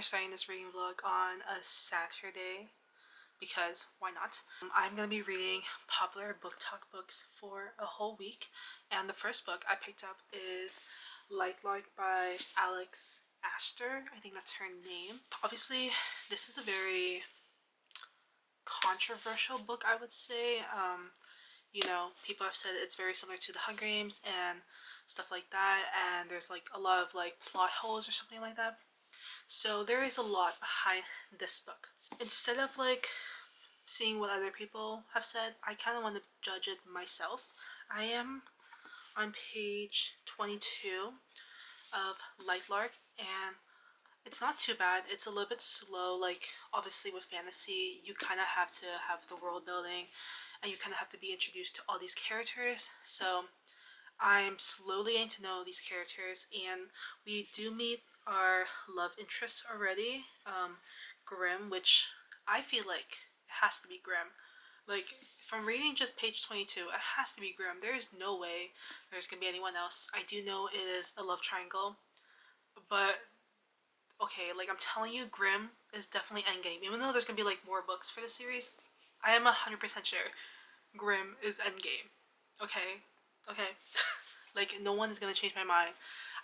are starting this reading vlog on a Saturday because why not? I'm going to be reading popular Booktok books for a whole week, and the first book I picked up is Lightlark by Alex Astor. I think that's her name. Obviously, this is a very controversial book, I would say. You know, people have said it's very similar to The Hunger Games and stuff like that, and there's like a lot of like plot holes or something like that. So there is a lot behind this book. Instead of like seeing what other people have said, I kind of want to judge it myself. I am on page 22 of Lightlark, and it's not too bad. It's a little bit slow. Like, obviously with fantasy, you kind of have to have the world building and you kind of have to be introduced to all these characters. So I'm slowly getting to know these characters, and we do meet our love interests already. Grimm, which I feel like it has to be Grimm. Like, from reading just page 22, it has to be Grimm. There is no way there's gonna be anyone else. I do know it is a love triangle, but okay, like I'm telling you, Grimm is definitely endgame. Even though there's gonna be like more books for the series, I am 100% sure Grimm is endgame. Okay? Okay. Like, no one is gonna change my mind.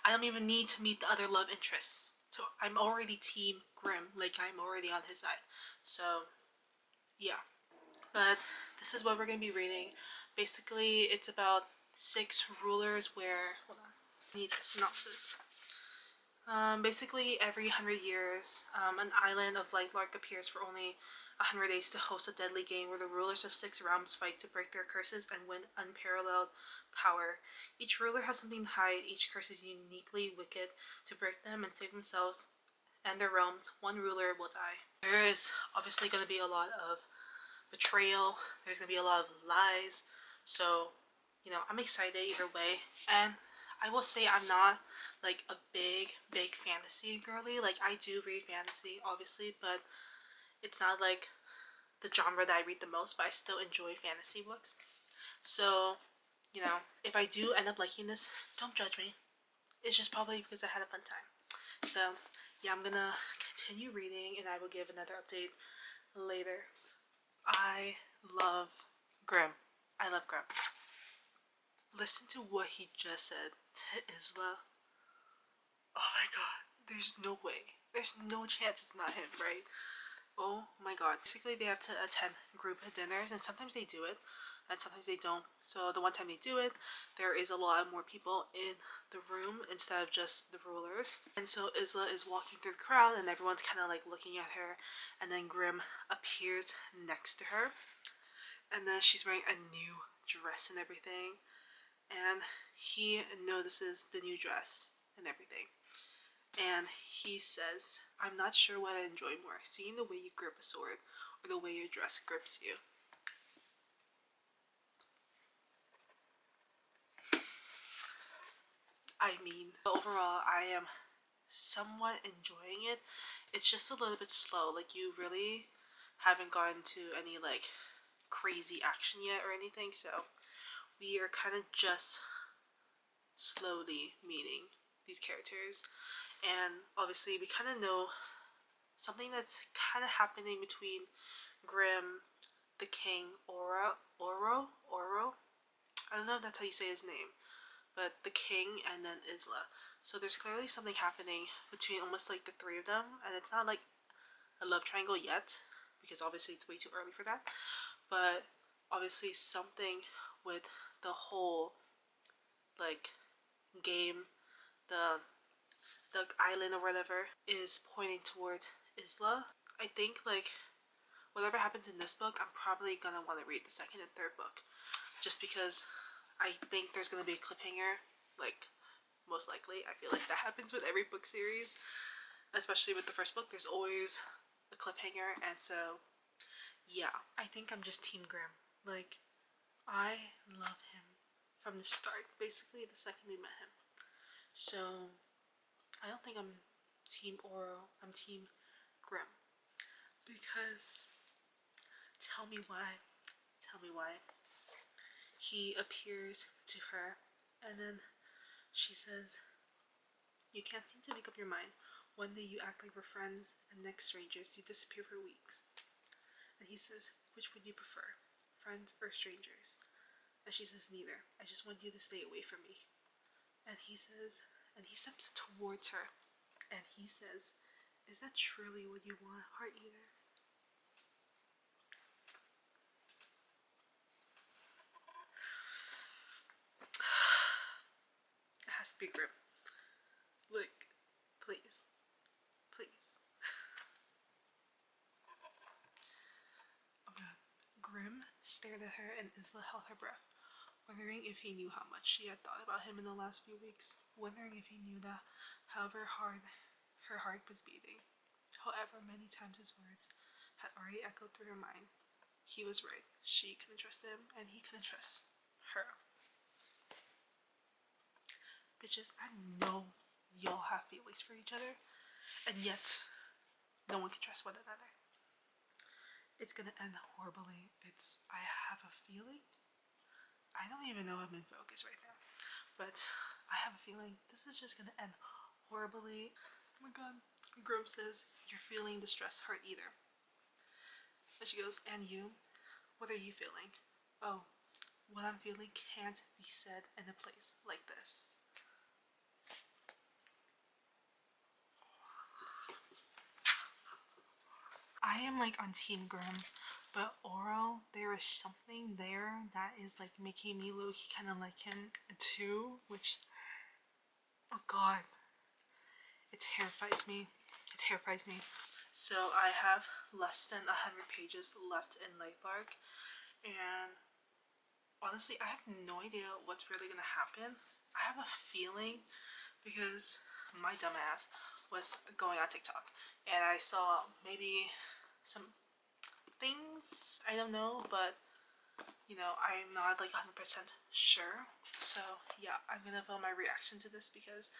I don't even need to meet the other love interests. So I'm already team Grimm. Like, I'm already on his side. So, yeah. But this is what we're gonna be reading. Basically, it's about 6 rulers where... Hold on. I need a synopsis. Basically, every 100 years, an island of Lightlark appears for only 100 days to host a deadly game where the rulers of 6 realms fight to break their curses and win unparalleled power. Each ruler has something to hide. Each curse is uniquely wicked. To break them and save themselves and their realms, one ruler will die. There is obviously going to be a lot of betrayal. There's going to be a lot of lies. So, you know, I'm excited either way. And I will say I'm not like a big fantasy girly. Like, I do read fantasy, obviously, but it's not like the genre that I read the most, but I still enjoy fantasy books. So, you know, if I do end up liking this, don't judge me. It's just probably because I had a fun time. So, yeah, I'm gonna continue reading and I will give another update later. I love Grimm. I love Grimm. Listen to what he just said to Isla. Oh my god. There's no way. There's no chance it's not him, right? Oh my god. Basically, they have to attend group dinners, and sometimes they do it, and sometimes they don't. So the one time they do it, there is a lot more people in the room instead of just the rulers. And so Isla is walking through the crowd, and everyone's kind of like looking at her, and then Grimm appears next to her, and then she's wearing a new dress and everything, and he notices the new dress and everything. And he says, I'm not sure what I enjoy more, seeing the way you grip a sword or the way your dress grips you. I mean, overall, I am somewhat enjoying it. It's just a little bit slow. Like, you really haven't gotten to any, like, crazy action yet or anything. So, we are kind of just slowly meeting these characters. And obviously, we kind of know something that's kind of happening between Grimm, the king, Oro. I don't know if that's how you say his name, but the king and then Isla. So there's clearly something happening between almost like the 3 of them, and it's not like a love triangle yet, because obviously it's way too early for that. But obviously something with the whole like game, the island or whatever, is pointing towards Isla. I think like whatever happens in this book, I'm probably gonna want to read the 2nd and 3rd book, just because I think there's gonna be a cliffhanger. Like, most likely, I feel like that happens with every book series, especially with the 1st book. There's always a cliffhanger, and so yeah, I think I'm just team Grimm. Like, I love him from the start, basically the second we met him. So I don't think I'm team Oro, I'm team Grimm. Because, tell me why. He appears to her, and then she says, you can't seem to make up your mind. One day you act like we're friends, and next strangers, you disappear for weeks. And he says, which would you prefer, friends or strangers? And she says, neither. I just want you to stay away from me. And he steps towards her, and he says, is that truly what you want, Heart Eater? It has to be Grim. Look, please. Please. Oh my god. Grim stared at her, and Isla held her breath, wondering if he knew how much she had thought about him in the last few weeks, wondering if he knew that however hard her heart was beating, however many times his words had already echoed through her mind. He was right. She couldn't trust him, and he couldn't trust her. Bitches, I know y'all have feelings for each other, and yet no one can trust one another. It's gonna end horribly. I have a feeling. I don't even know if I'm in focus right now, but I have a feeling this is just gonna end horribly. Oh my god. Grove says, you're feeling distress, Heart Eater. And she goes, and you? What are you feeling? Oh, what I'm feeling can't be said in a place like this. I am like on Team Grim, but Oro, there is something there that is like making me low-key kind of like him too, which, oh god, it terrifies me. It terrifies me. So I have less than 100 pages left in Lightlark, and honestly, I have no idea what's really gonna happen. I have a feeling because my dumbass was going on TikTok and I saw maybe some things, I don't know, but you know, I'm not like 100% sure. So yeah, I'm gonna film my reaction to this because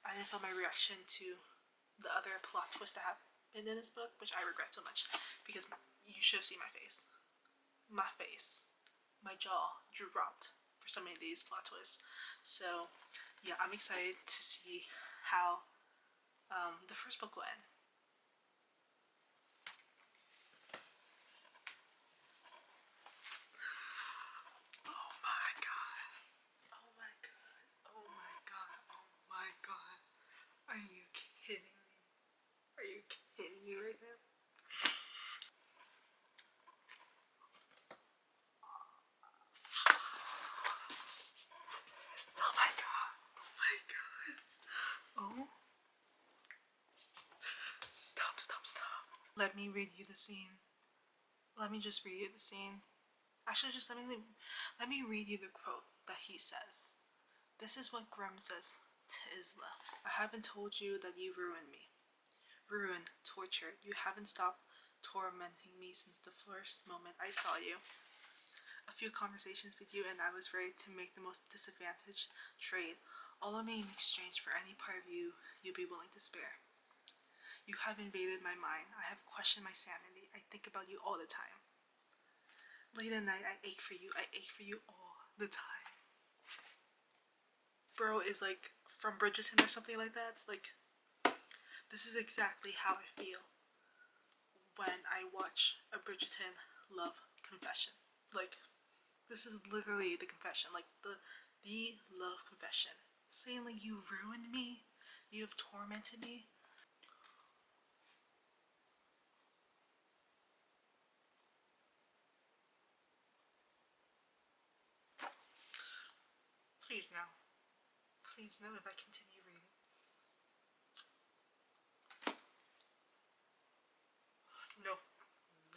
I didn't film my reaction to the other plot twist that happened in this book, which I regret so much because you should have seen my face. My face. My jaw dropped for some of these plot twists. So yeah, I'm excited to see how the first book will end. Oh my god. Oh my god. Oh my god. Oh my god. Are you kidding me? Are you kidding me right now? Oh my god. Oh my god. Oh. Stop, stop, stop. Let me read you the scene. Let me just read you the scene. Actually, just let me read you the quote that he says. This is what Grim says to Isla. I haven't told you that you ruined me. Ruined, tortured. You haven't stopped tormenting me since the first moment I saw you. A few conversations with you and I was ready to make the most disadvantaged trade, all of me in exchange for any part of you you'd be willing to spare. You have invaded my mind. I have questioned my sanity. I think about you all the time. Late at night, I ache for you. I ache for you all the time. Bro is like from Bridgerton or something like that. Like, this is exactly how I feel when I watch a Bridgerton love confession. Like, this is literally the confession. Like, the love confession. Saying like, you ruined me. You have tormented me. Please no. Please no if I continue reading. No.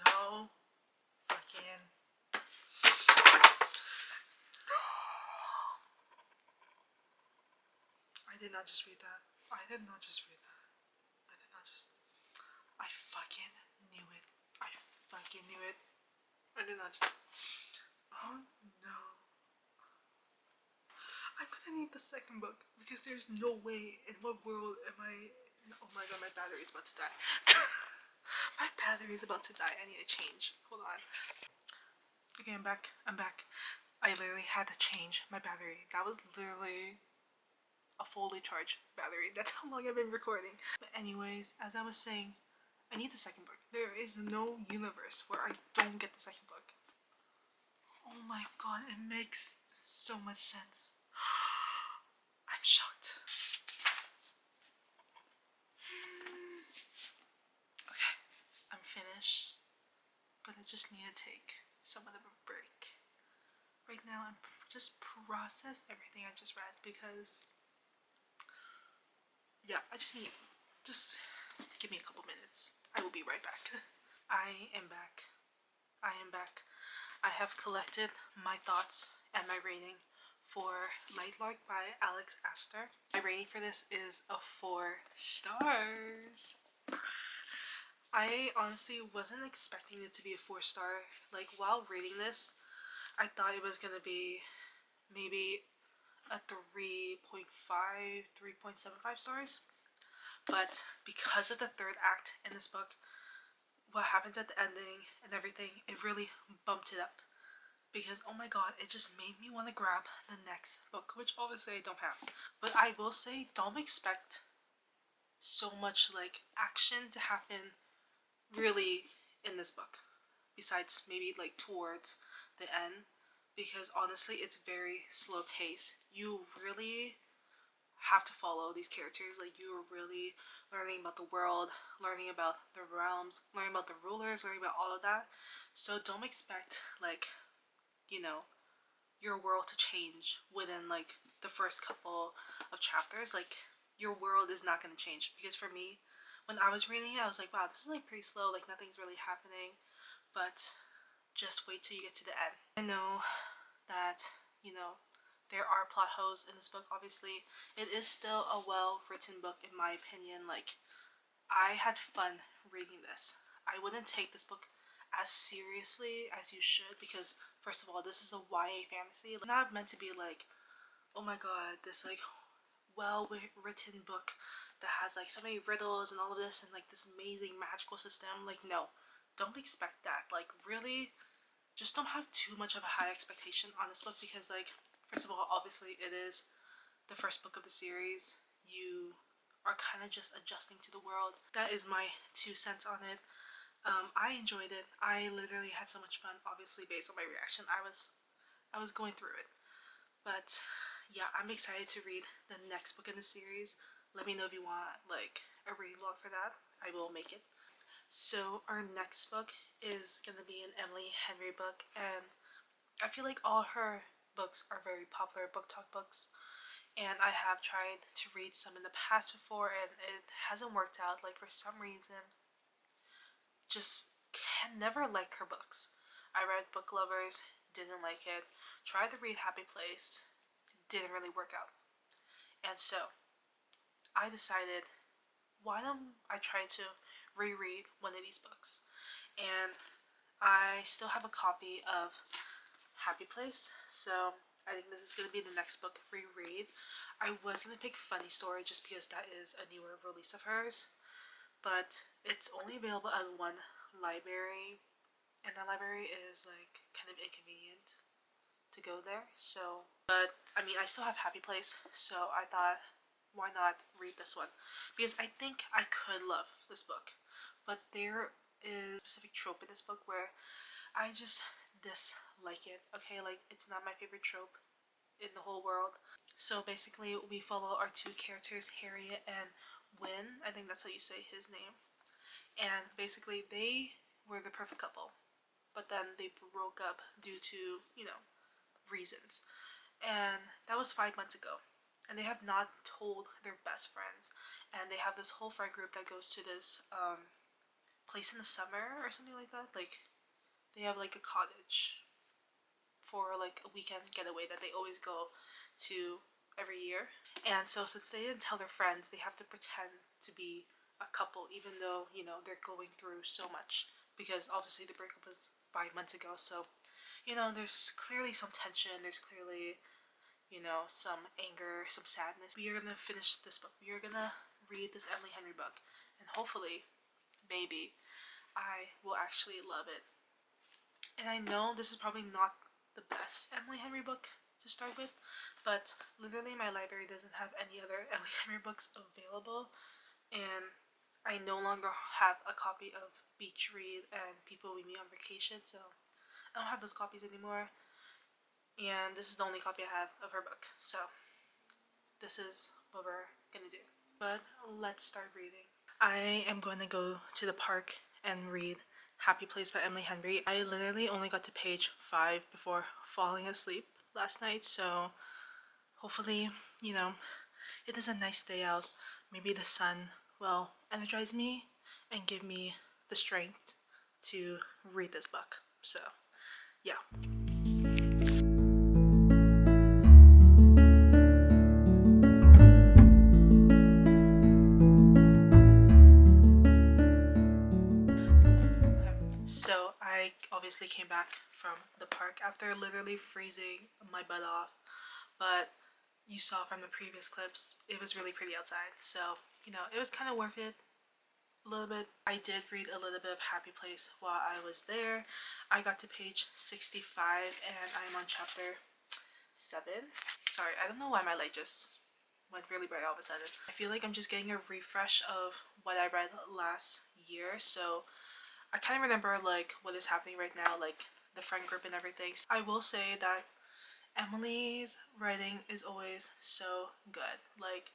No. Fucking. No. I did not just read that. I did not just read that. I did not just. I fucking knew it. I fucking knew it. I did not just. Oh no. I'm gonna need the second book because there's no way in what world am I. Oh my god, my battery is about to die. My battery is about to die. I need to change. Hold on. Okay, I'm back. I'm back. I literally had to change my battery. That was literally a fully charged battery. That's how long I've been recording. But anyways, as I was saying, I need the second book. There is no universe where I don't get the second book. Oh my god, it makes so much sense. I'm shocked. Okay, I'm finished, but I just need to take somewhat of a break. Right now, I'm just process everything I just read because, yeah, I just give me a couple minutes. I will be right back. I am back. I am back. I have collected my thoughts and my rating for Lightlark by Alex Astor. My rating for this is a 4 stars. I honestly wasn't expecting it to be a 4-star. Like, while reading this, I thought it was gonna be maybe a 3.5, 3.75 stars. But because of the third act in this book, what happens at the ending and everything, it really bumped it up. Because oh my god, it just made me want to grab the next book, which obviously I don't have. But I will say, don't expect so much like action to happen really in this book, besides maybe like towards the end, because honestly it's very slow pace. You really have to follow these characters. Like, you are really learning about the world, learning about the realms, learning about the rulers, learning about all of that. So don't expect like, you know, your world to change within like the first couple of chapters. Like, your world is not going to change, because for me, when I was reading it, I was like, wow, this is like pretty slow, like nothing's really happening. But just wait till you get to the end. I know that, you know, there are plot holes in this book. Obviously, it is still a well-written book in my opinion. Like, I had fun reading this. I wouldn't take this book as seriously as you should, because first of all, this is a YA fantasy. It's not meant to be like, oh my god, this like well-written book that has like so many riddles and all of this and like this amazing magical system. Like, no, don't expect that. Like, really, just don't have too much of a high expectation on this book, because like, first of all, obviously it is the first book of the series. You are kind of just adjusting to the world. That is my 2 cents on it. I enjoyed it. I literally had so much fun. Obviously, based on my reaction, I was going through it. But yeah, I'm excited to read the next book in the series. Let me know if you want like a reading vlog for that. I will make it. So our next book is gonna be an Emily Henry book, and I feel like all her books are very popular Booktok books, and I have tried to read some in the past before and it hasn't worked out. Like, for some reason, just can never like her books. I read Book Lovers, didn't like it. Tried to read Happy Place, didn't really work out. And so I decided, why don't I try to reread one of these books? And I still have a copy of Happy Place, so I think this is going to be the next book reread. I was going to pick Funny Story just because that is a newer release of hers, but it's only available at one library, and that library is like kind of inconvenient to go there. So, but I mean, I still have Happy Place, so I thought, why not read this one? Because I think I could love this book, but there is a specific trope in this book where I just dislike it. Okay, like, it's not my favorite trope in the whole world. So basically, we follow our two characters, Harriet and Win. I think that's how you say his name. And basically, they were the perfect couple, but then they broke up due to, you know, reasons. And that was 5 months ago. And they have not told their best friends. And they have this whole friend group that goes to this place in the summer or something like that. Like, they have like a cottage for like a weekend getaway that they always go to every year. And so since they didn't tell their friends, they have to pretend to be a couple, even though, you know, they're going through so much, because obviously the breakup was 5 months ago. So, you know, there's clearly some tension, there's clearly, you know, some anger, some sadness. We are gonna finish this book. We are gonna read this Emily Henry book, and hopefully, maybe, I will actually love it. And I know this is probably not the best Emily Henry book to start with, but literally my library doesn't have any other Emily Henry books available, and I no longer have a copy of Beach Read and People We Meet on Vacation, so I don't have those copies anymore, and this is the only copy I have of her book, so this is what we're gonna do. But let's start reading. I am going to go to the park and read Happy Place by Emily Henry. I literally only got to page 5 before falling asleep last night, so hopefully, it is a nice day out. Maybe the sun will energize me and give me the strength to read this book. So, yeah. So I obviously came back from the park after literally freezing my butt off, but you saw from the previous clips, it was really pretty outside, so it was kind of worth it a little bit. I did read a little bit of Happy Place while I was there. I got to page 65 and I'm on chapter 7. Sorry, I don't know why my light just went really bright all of a sudden. I feel like I'm just getting a refresh of what I read last year, so I kind of remember like what is happening right now, like the friend group and everything. I will say that Emily's writing is always so good. Like,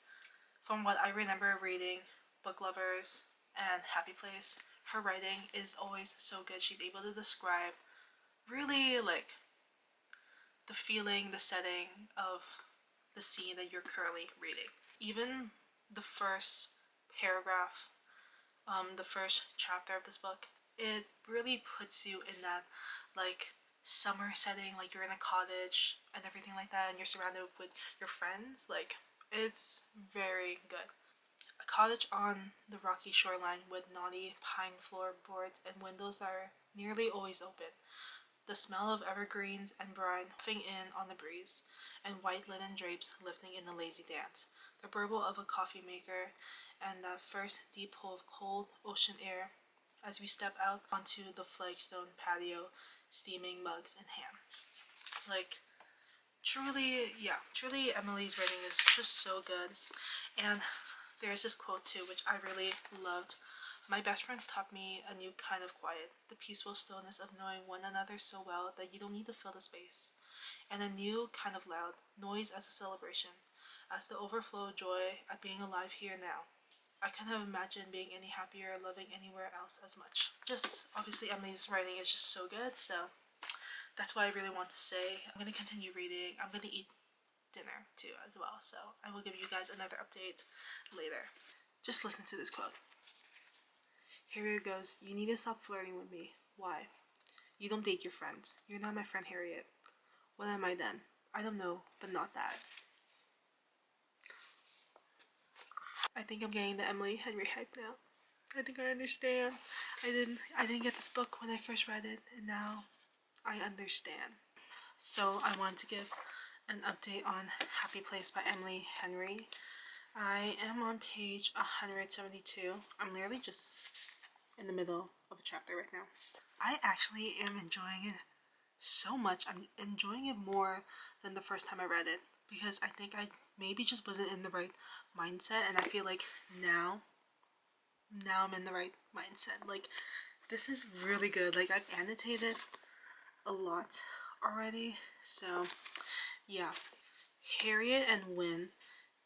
from what I remember reading Book Lovers and Happy Place, her writing is always so good. She's able to describe really like the feeling, the setting of the scene that you're currently reading. Even the first paragraph, the first chapter of this book, it really puts you in that like summer setting, like you're in a cottage and everything like that, and you're surrounded with your friends. Like, it's very good. A cottage on the rocky shoreline with knotty pine floorboards and windows that are nearly always open. The smell of evergreens and brine puffing in on the breeze, and white linen drapes lifting in a lazy dance. The burble of a coffee maker, and that first deep pull of cold ocean air as we step out onto the flagstone patio, steaming mugs in hand. Like, truly, Emily's writing is just so good. And there's this quote too, which I really loved. My best friends taught me a new kind of quiet, the peaceful stillness of knowing one another so well that you don't need to fill the space, and a new kind of loud, noise as a celebration, as the overflow of joy at being alive here now. I couldn't have imagined being any happier or loving anywhere else as much. Just, obviously Emily's writing is just so good, so that's what I really want to say. I'm going to continue reading. I'm going to eat dinner too as well, so I will give you guys another update later. Just listen to this quote. Harriet goes, "You need to stop flirting with me. Why? You don't date your friends. You're not my friend, Harriet. What am I then? I don't know, but not that." I think I'm getting the Emily Henry hype now. I think I understand. I didn't get this book when I first read it, and now I understand. So I want to give an update on Happy Place by Emily Henry. I am on page 172. I'm literally just in the middle of a chapter right now. I actually am enjoying it so much. I'm enjoying it more than the first time I read it, because I think I maybe just wasn't in the right mindset, and I feel like now I'm in the right mindset. Like, this is really good. Like, I've annotated a lot already, so yeah. Harriet and Wynne,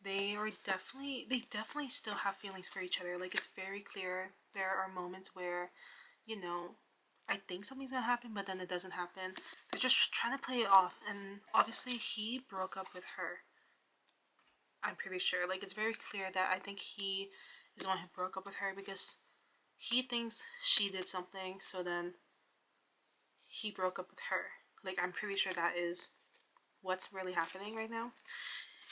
they definitely still have feelings for each other. Like, it's very clear. There are moments where, I think something's gonna happen, but then it doesn't happen. They're just trying to play it off, and obviously he broke up with her. I'm pretty sure. Like, it's very clear that I think he is the one who broke up with her, because he thinks she did something, so then he broke up with her. Like, I'm pretty sure that is what's really happening right now.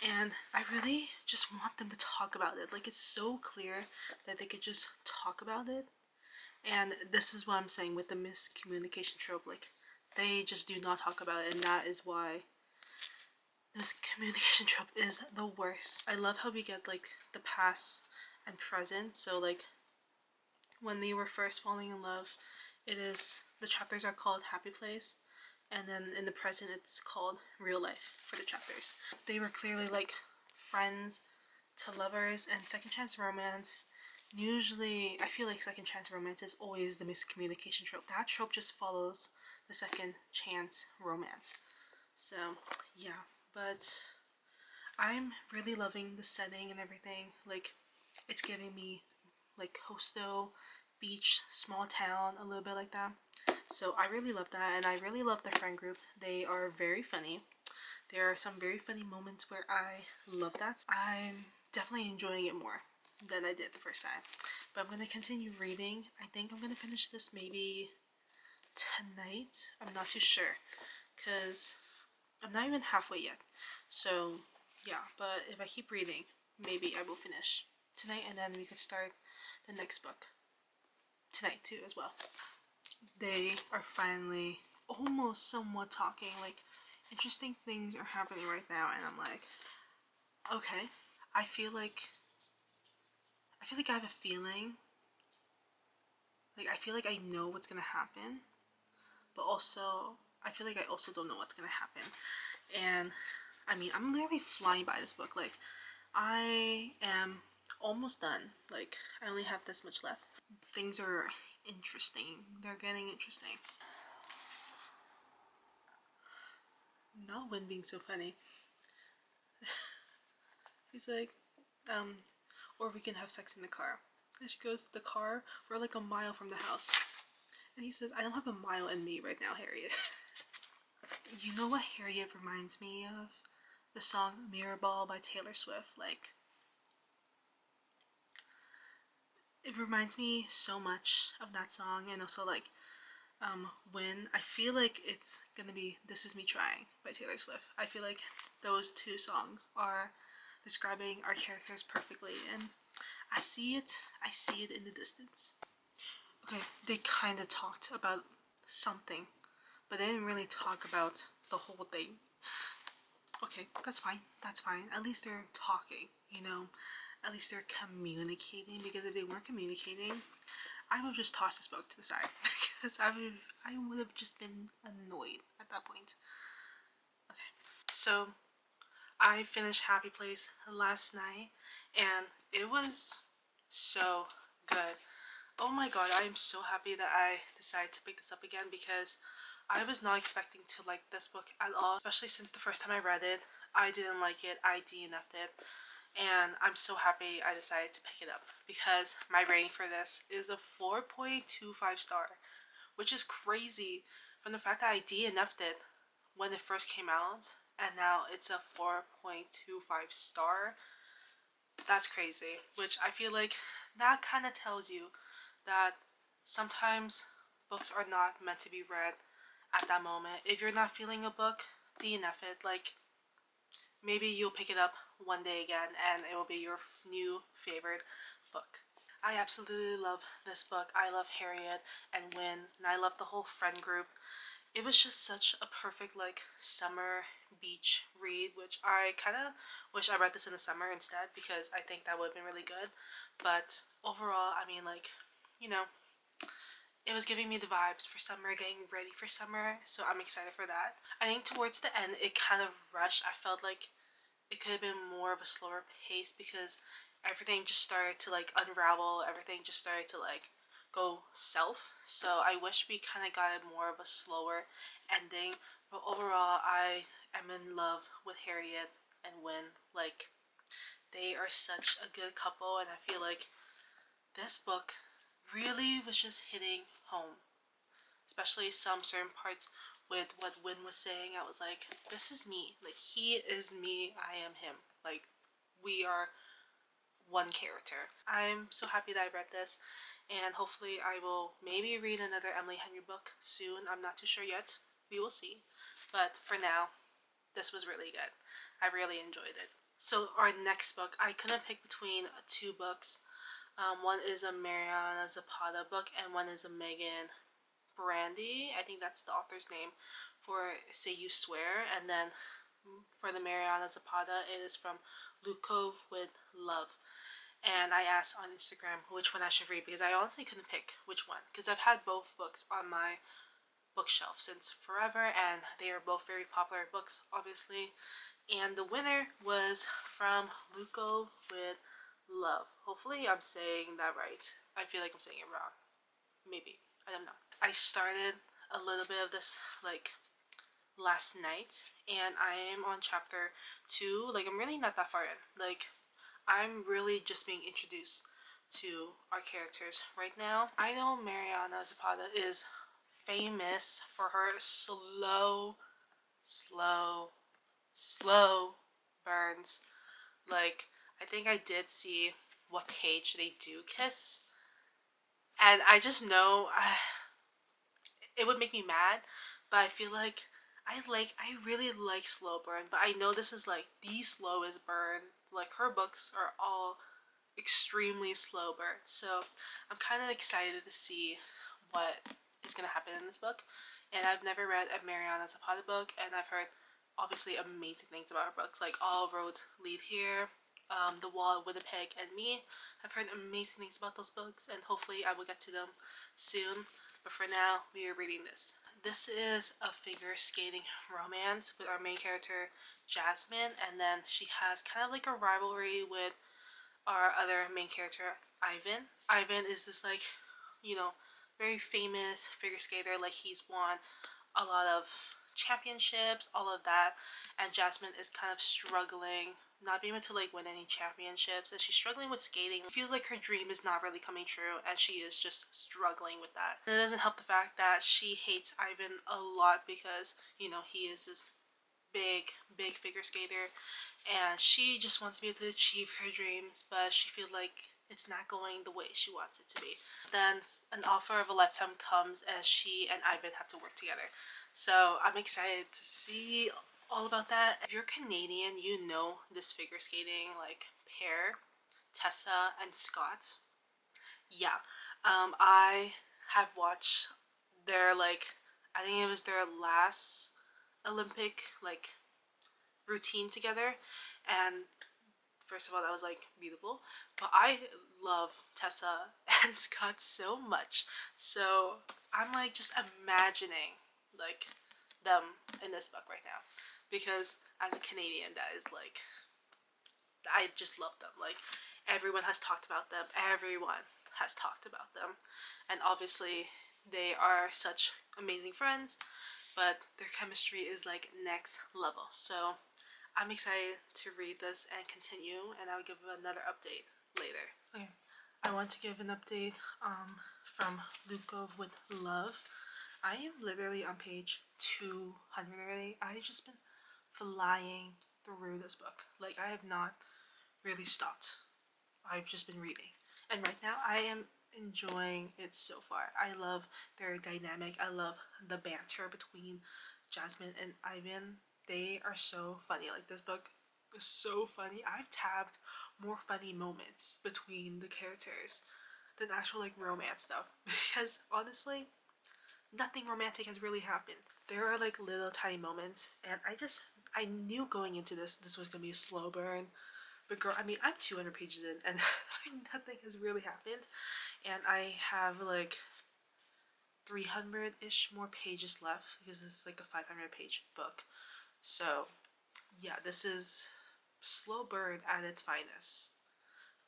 And I really just want them to talk about it. Like, it's so clear that they could just talk about it. And this is what I'm saying with the miscommunication trope. Like, they just do not talk about it, and that is why this communication trope is the worst. I love how we get like the past and present. So like, when they were first falling in love, the chapters are called Happy Place, and then in the present it's called real life for the chapters. They were clearly like friends to lovers, and second chance romance, usually I feel like second chance romance is always the miscommunication trope. That trope just follows the second chance romance. So yeah, but I'm really loving the setting and everything. Like, it's giving me like coastal, beach, small town, a little bit like that. So I really love that, and I really love the friend group. They are very funny. There are some very funny moments where I love that. I'm definitely enjoying it more than I did the first time. But I'm going to continue reading. I think I'm going to finish this maybe tonight. I'm not too sure because I'm not even halfway yet. So yeah, but if I keep reading, maybe I will finish tonight, and then we could start the next book tonight too as well. They are finally almost somewhat talking. Like, interesting things are happening right now, and I'm like, okay. I feel like I have a feeling. Like, I feel like I know what's gonna happen, but also I feel like I also don't know what's gonna happen. And I mean, I'm literally flying by this book. Like, I am almost done. Like, I only have this much left. Things are interesting. They're getting interesting. Not Win being so funny. He's like, or we can have sex in the car. And she goes, the car? We're like a mile from the house. And he says, I don't have a mile in me right now, Harriet. You know what Harriet reminds me of? The song Mirror Ball by Taylor Swift. Like, it reminds me so much of that song, and also like when I feel like it's gonna be This Is Me Trying by Taylor Swift. I feel like those two songs are describing our characters perfectly, and I see it in the distance. Okay, they kind of talked about something, but they didn't really talk about the whole thing. Okay, that's fine. At least they're talking, you know? At least they're communicating, because if they weren't communicating, I would have just tossed this book to the side because I would have just been annoyed at that point. Okay, so I finished Happy Place last night, and it was so good. Oh my god, I am so happy that I decided to pick this up again, because I was not expecting to like this book at all, especially since the first time I read it, I didn't like it, I DNF'd it, and I'm so happy I decided to pick it up, because my rating for this is a 4.25 star, which is crazy from the fact that I DNF'd it when it first came out, and now it's a 4.25 star. That's crazy, which I feel like that kind of tells you that sometimes books are not meant to be read at that moment. If you're not feeling a book, DNF it. Like, maybe you'll pick it up one day again and it will be your new favorite book. I absolutely love this book. I love Harriet and Win, and I love the whole friend group. It was just such a perfect like summer beach read, which I kind of wish I read this in the summer instead, because I think that would have been really good. But overall, I mean, like, you know, it was giving me the vibes for summer, getting ready for summer, so I'm excited for that. I think towards the end it kind of rushed. I felt like it could have been more of a slower pace, because everything just started to like unravel, everything just started to like go south. So I wish we kind of got more of a slower ending. But overall, I am in love with Harriet and Win. Like, they are such a good couple, and I feel like this book really was just hitting home, especially some certain parts with what Win was saying. I was like, this is me. Like, he is me, I am him. Like, we are one character. I'm so happy that I read this, and hopefully I will maybe read another Emily Henry book soon. I'm not too sure yet. We will see. But for now, this was really good. I really enjoyed it. So our next book, I couldn't pick between two books. One is a Mariana Zapata book, and one is a Megan Brandy, I think that's the author's name, for Say You Swear. And then for the Mariana Zapata, it is from Lukov with Love. And I asked on Instagram which one I should read, because I honestly couldn't pick which one, because I've had both books on my bookshelf since forever, and they are both very popular books, obviously. And the winner was from Luco with Love. Hopefully I'm saying that right. I feel like I'm saying it wrong. Maybe. I don't know. I started a little bit of this like last night, and I am on chapter 2. Like, I'm really not that far in. Like, I'm really just being introduced to our characters right now. I know Mariana Zapata is famous for her slow burns. Like, I think I did see what page they do kiss, and I just know it would make me mad, but I feel like I really like slow burn, but I know this is like the slowest burn. Like, her books are all extremely slow burn, so I'm kind of excited to see what is gonna happen in this book. And I've never read a Mariana Zapata book, and I've heard obviously amazing things about her books, like All Roads Lead Here, The Wall, Winnipeg, and Me. I've heard amazing things about those books, and hopefully I will get to them soon. But for now, we are reading this. This is a figure skating romance with our main character, Jasmine, and then she has kind of like a rivalry with our other main character, Ivan. Ivan is this like, you know, very famous figure skater. Like, he's won a lot of championships, all of that. And Jasmine is kind of struggling, not being able to like win any championships, and she's struggling with skating. It feels like her dream is not really coming true, and she is just struggling with that. And it doesn't help the fact that she hates Ivan a lot because, you know, he is this big figure skater, and she just wants to be able to achieve her dreams, but she feels like it's not going the way she wants it to be. Then an offer of a lifetime comes, as she and Ivan have to work together. So I'm excited to see all about that. If you're Canadian, you know this figure skating like pair, Tessa and Scott. Yeah, I have watched their like, I think it was their last Olympic like routine together, and first of all, that was like beautiful. But I love Tessa and Scott so much, so I'm like just imagining like them in this book right now, because as a Canadian, that is like, I just love them. Like, everyone has talked about them. Everyone has talked about them, and obviously they are such amazing friends, but their chemistry is like next level. So I'm excited to read this and continue, and I'll give another update later. Okay, I want to give an update from Luca with Love. I am literally on page 200 already. I've just been flying through this book. Like, I have not really stopped. I've just been reading. And right now I am enjoying it so far. I love their dynamic. I love the banter between Jasmine and Ivan. They are so funny. Like, this book is so funny. I've tabbed more funny moments between the characters than actual like romance stuff, because honestly, nothing romantic has really happened. There are like little tiny moments, and I knew going into this was gonna be a slow burn. But girl, I mean, I'm 200 pages in, and nothing has really happened, and I have like 300-ish more pages left, because this is like a 500-page book. So yeah, this is slow burn at its finest,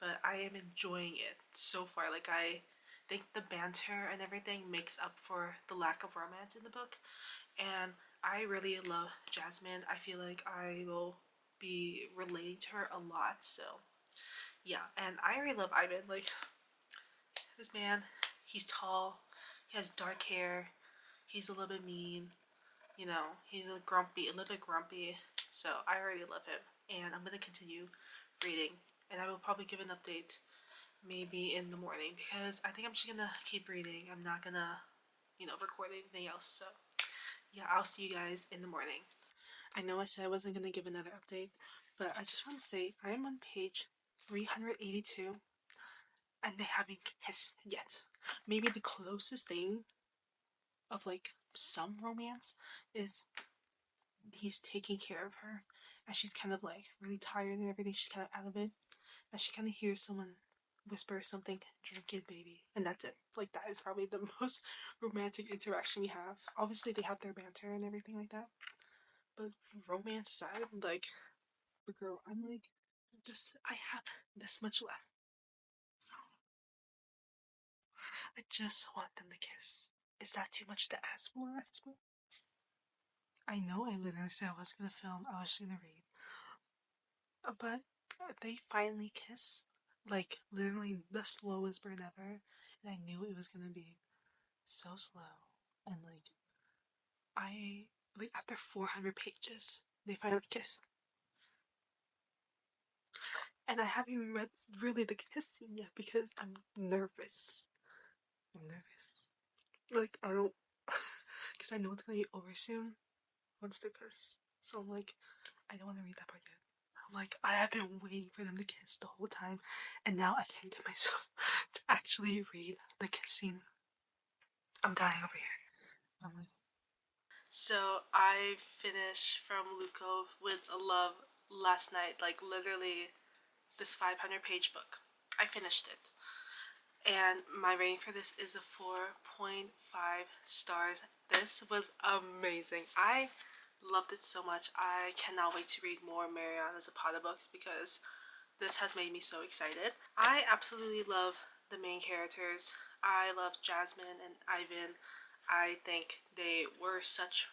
but I am enjoying it so far. Like, I think the banter and everything makes up for the lack of romance in the book, and I really love Jasmine. I feel like I will be relating to her a lot, so yeah. And I really love Ivan. Like, this man, he's tall, he has dark hair, he's a little bit mean, you know, he's a little bit grumpy, so I already love him, and I'm gonna continue reading, and I will probably give an update maybe in the morning, because I think I'm just gonna keep reading. I'm not gonna, you know, record anything else. So yeah, I'll see you guys in the morning. I know I said I wasn't gonna give another update, but I just want to say I am on page 382, and they haven't kissed yet. Maybe the closest thing of like some romance is he's taking care of her, and she's kind of like really tired and everything. She's kind of out of it, and she kind of hears someone whispers something, drink it, baby. And that's it. Like, that is probably the most romantic interaction we have. Obviously, they have their banter and everything like that. But romance aside, like, the girl, I'm like, I have this much left. I just want them to kiss. Is that too much to ask for at this point? I know I literally said I was gonna film, I was just gonna read. But they finally kiss. Like, literally the slowest burn ever. And I knew it was gonna be so slow. And, like, after 400 pages, they finally kissed. And I haven't even read really the kiss scene yet because I'm nervous. I'm nervous. Like, I don't. Because I know it's gonna be over soon once they kiss. So I'm like, I don't want to read that part yet. I'm like, I have been waiting for them to kiss the whole time, and now I can't get myself to actually read the kiss scene. I'm dying over here. I'm like, so I finished From Lukov with a Love last night, like literally this 500-page book. I finished it. And my rating for this is a 4.5 stars. This was amazing. I loved it so much. I cannot wait to read more Mariana Zapata books because this has made me so excited. I absolutely love the main characters. I love Jasmine and Ivan. I think they were such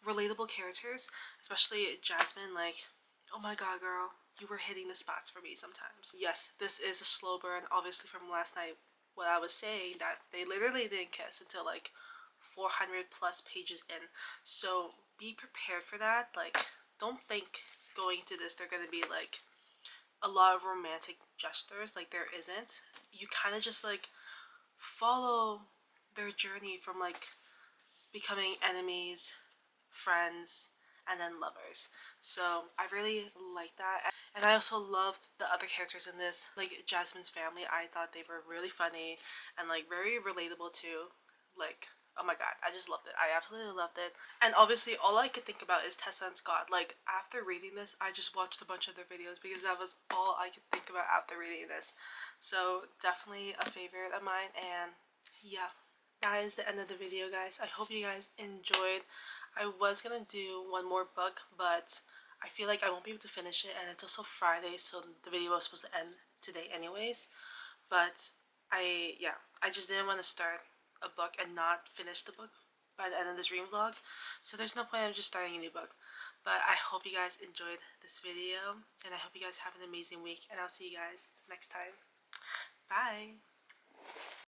relatable characters, especially Jasmine. Like, oh my god, girl, you were hitting the spots for me sometimes. Yes, this is a slow burn, obviously, from last night. What I was saying, that they literally didn't kiss until like 400 plus pages in. So be prepared for that. Like, don't think going into this they're gonna be like a lot of romantic gestures. Like, there isn't. You kind of just like follow their journey from like becoming enemies, friends, and then lovers. So I really like that. And I also loved the other characters in this, like Jasmine's family. I thought they were really funny and like very relatable too. Like, oh my god, I just loved it. I absolutely loved it. And obviously all I could think about is Tessa and Scott. Like, after reading this, I just watched a bunch of their videos because that was all I could think about after reading this. So definitely a favorite of mine. And yeah, that is the end of the video, guys. I hope you guys enjoyed. I was gonna do one more book, but I feel like I won't be able to finish it, and it's also Friday, so the video was supposed to end today anyways. But I just didn't want to start a book and not finish the book by the end of this reading vlog. So there's no point of just starting a new book. But I hope you guys enjoyed this video, and I hope you guys have an amazing week, and I'll see you guys next time. Bye!